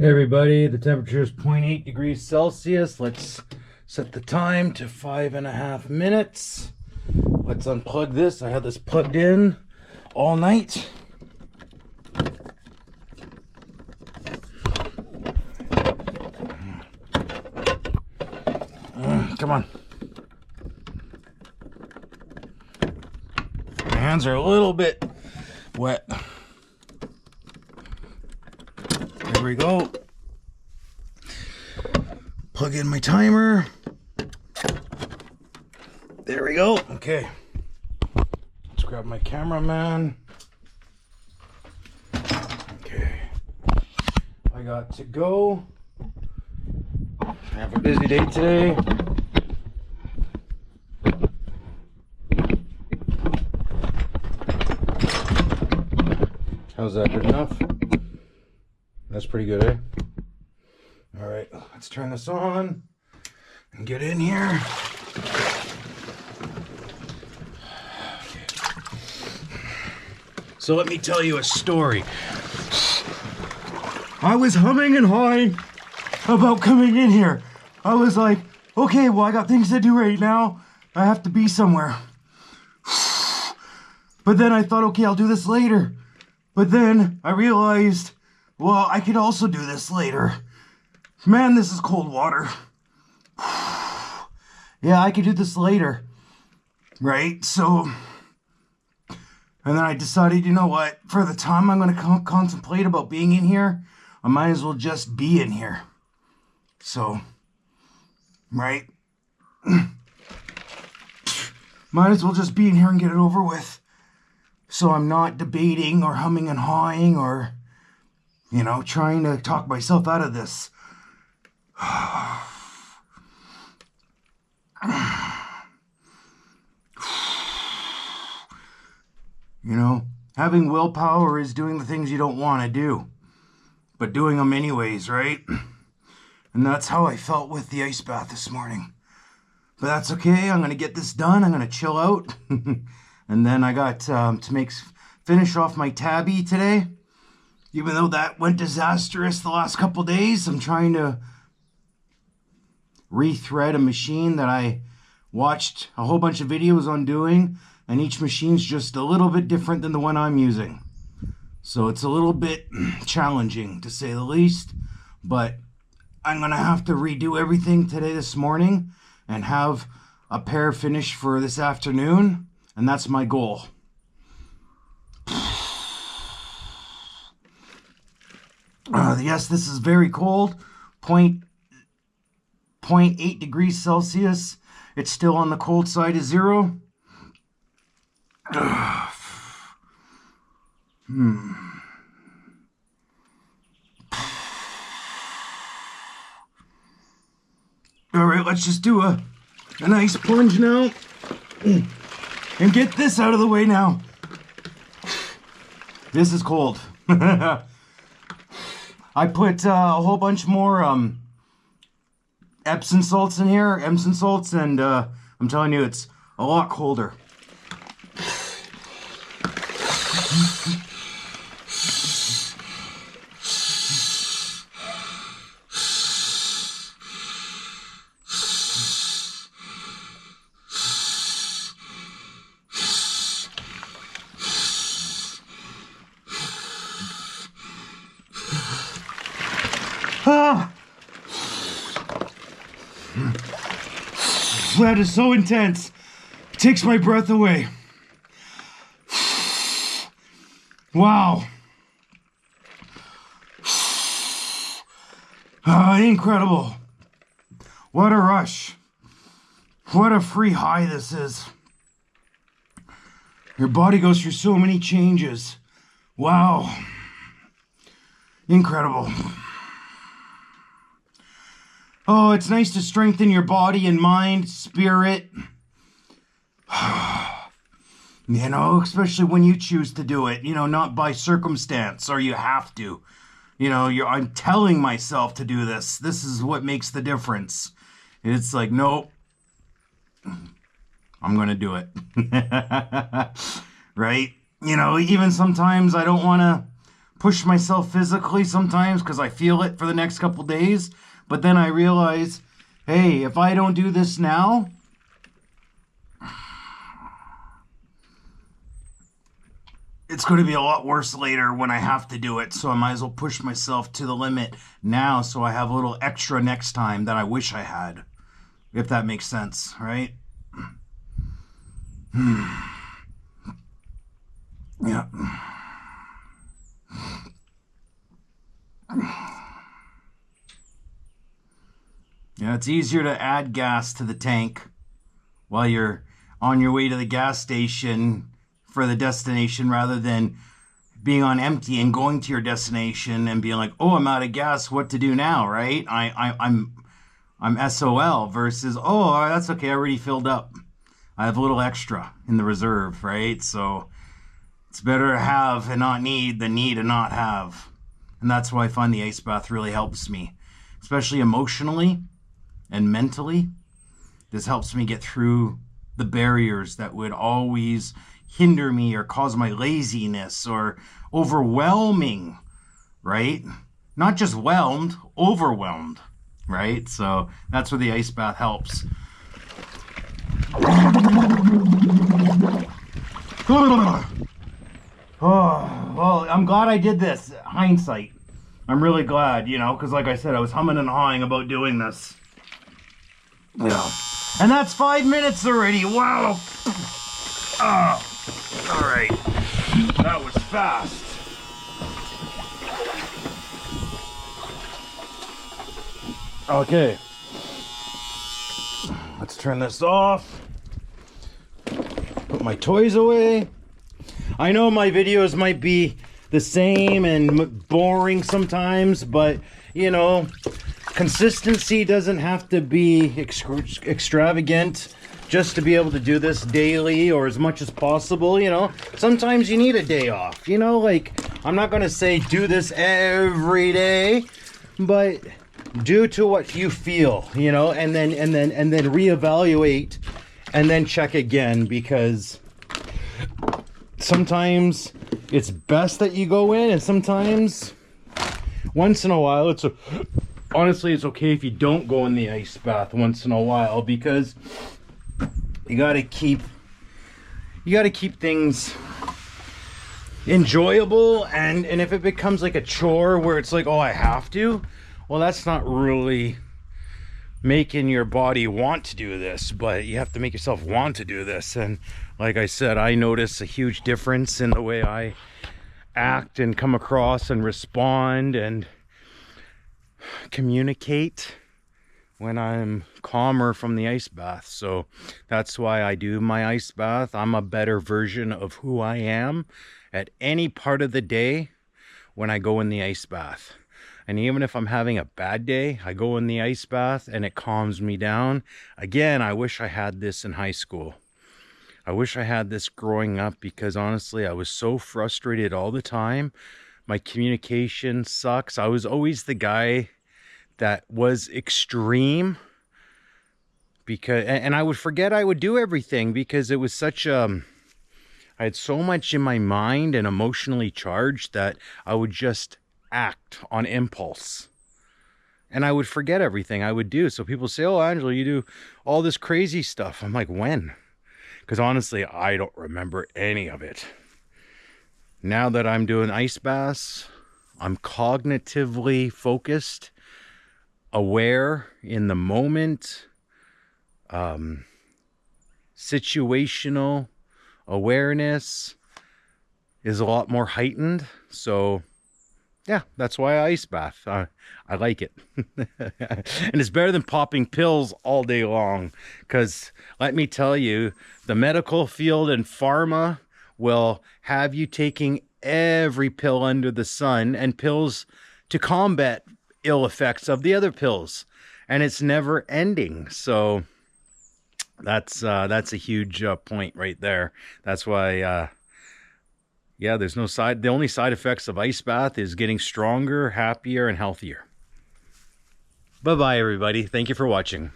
Hey everybody, the temperature is 0.8 degrees Celsius. Let's set the time to 5.5 minutes. Let's unplug this. I had this plugged in all night. Come on. My hands are a little bit wet. There we go. Plug in my timer. There we go. Okay. Let's grab my cameraman. Okay. I got to go. I have a busy day today. How's that? Good enough? That's pretty good, eh? All right, let's turn this on and get in here. So let me tell you a story. I was humming and hawing about coming in here. I was like, okay, well, I got things to do right now. I have to be somewhere. But then I thought, okay, I'll do this later. But then I realized, well, I could also do this later. Man, this is cold water. Yeah, I could do this later. Right? So, and then I decided, you know what? For the time I'm going to contemplate about being in here, I might as well just be in here. So, right? Might as well just be in here and get it over with. So I'm not debating or humming and hawing or, you know, trying to talk myself out of this. You know, having willpower is doing the things you don't want to do, but doing them anyways, right? And that's how I felt with the ice bath this morning. But that's okay. I'm going to get this done. I'm going to chill out. And then I got to finish off my tabby today. Even though that went disastrous the last couple days, I'm trying to rethread a machine that I watched a whole bunch of videos on doing, and each machine's just a little bit different than the one I'm using. So it's a little bit challenging, to say the least, but I'm going to have to redo everything this morning, and have a pair finished for this afternoon, and that's my goal. Yes, this is very cold, 0.8 degrees Celsius. It's still on the cold side of zero. All right, let's just do a nice plunge now and get this out of the way now. This is cold. I put a whole bunch more Epsom salts in here, Epsom salts, and I'm telling you, it's a lot colder. That is so intense. It takes my breath away. Wow. Incredible. What a rush. What a free high this is. Your body goes through so many changes. Wow. Incredible. Oh, it's nice to strengthen your body and mind, spirit. You know, especially when you choose to do it, you know, not by circumstance or you have to. You know, I'm telling myself to do this. This is what makes the difference. It's like, nope, I'm going to do it. Right? You know, even sometimes I don't want to push myself physically sometimes because I feel it for the next couple days. But then I realize, hey, if I don't do this now, it's going to be a lot worse later when I have to do it. So I might as well push myself to the limit now so I have a little extra next time that I wish I had. If that makes sense, right? Yeah. Yeah, it's easier to add gas to the tank while you're on your way to the gas station for the destination rather than being on empty and going to your destination and being like, oh, I'm out of gas, what to do now, right? I'm SOL versus, oh, that's okay, I already filled up. I have a little extra in the reserve, right? So it's better to have and not need than need and not have. And that's why I find the ice bath really helps me, especially emotionally and mentally. This helps me get through the barriers that would always hinder me or cause my laziness or overwhelming, right? Not just whelmed, overwhelmed, right? So that's where the ice bath helps. Oh, well, I'm glad I did this. Hindsight. I'm really glad, you know, because like I said, I was humming and hawing about doing this. Yeah. And that's 5 minutes already. Wow. Oh, all right. That was fast. Okay. Let's turn this off. Put my toys away. I know my videos might be the same and boring sometimes, but you know, consistency doesn't have to be extravagant just to be able to do this daily or as much as possible. You know, sometimes you need a day off, you know, like I'm not going to say do this every day, but do to what you feel, you know, and then reevaluate and then check again, because sometimes it's best that you go in, and sometimes once in a while honestly it's okay if you don't go in the ice bath once in a while, because you got to keep things enjoyable, and if it becomes like a chore where it's like, oh, I have to, well, that's not really making your body want to do this, but you have to make yourself want to do this. And like I said, I notice a huge difference in the way I act and come across and respond and communicate when I'm calmer from the ice bath. So that's why I do my ice bath. I'm a better version of who I am at any part of the day when I go in the ice bath. And even if I'm having a bad day, I go in the ice bath and it calms me down. Again, I wish I had this in high school. I wish I had this growing up, because honestly, I was so frustrated all the time. My communication sucks. I was always the guy that was extreme, because, and I would forget I would do everything because it was such I had so much in my mind and emotionally charged that I would just act on impulse, and I would forget everything I would do. So people say, oh, Angelo, you do all this crazy stuff. I'm like, when? Because honestly, I don't remember any of it. Now that I'm doing ice baths, I'm cognitively focused, aware in the moment, situational awareness is a lot more heightened. So yeah, that's why I ice bath. I like it. And it's better than popping pills all day long, because let me tell you, the medical field and pharma will have you taking every pill under the sun, and pills to combat ill effects of the other pills, and it's never ending. So that's a huge point right there. That's why yeah, there's no the only side effects of ice bath is getting stronger, happier, and healthier. Bye-bye, everybody. Thank you for watching.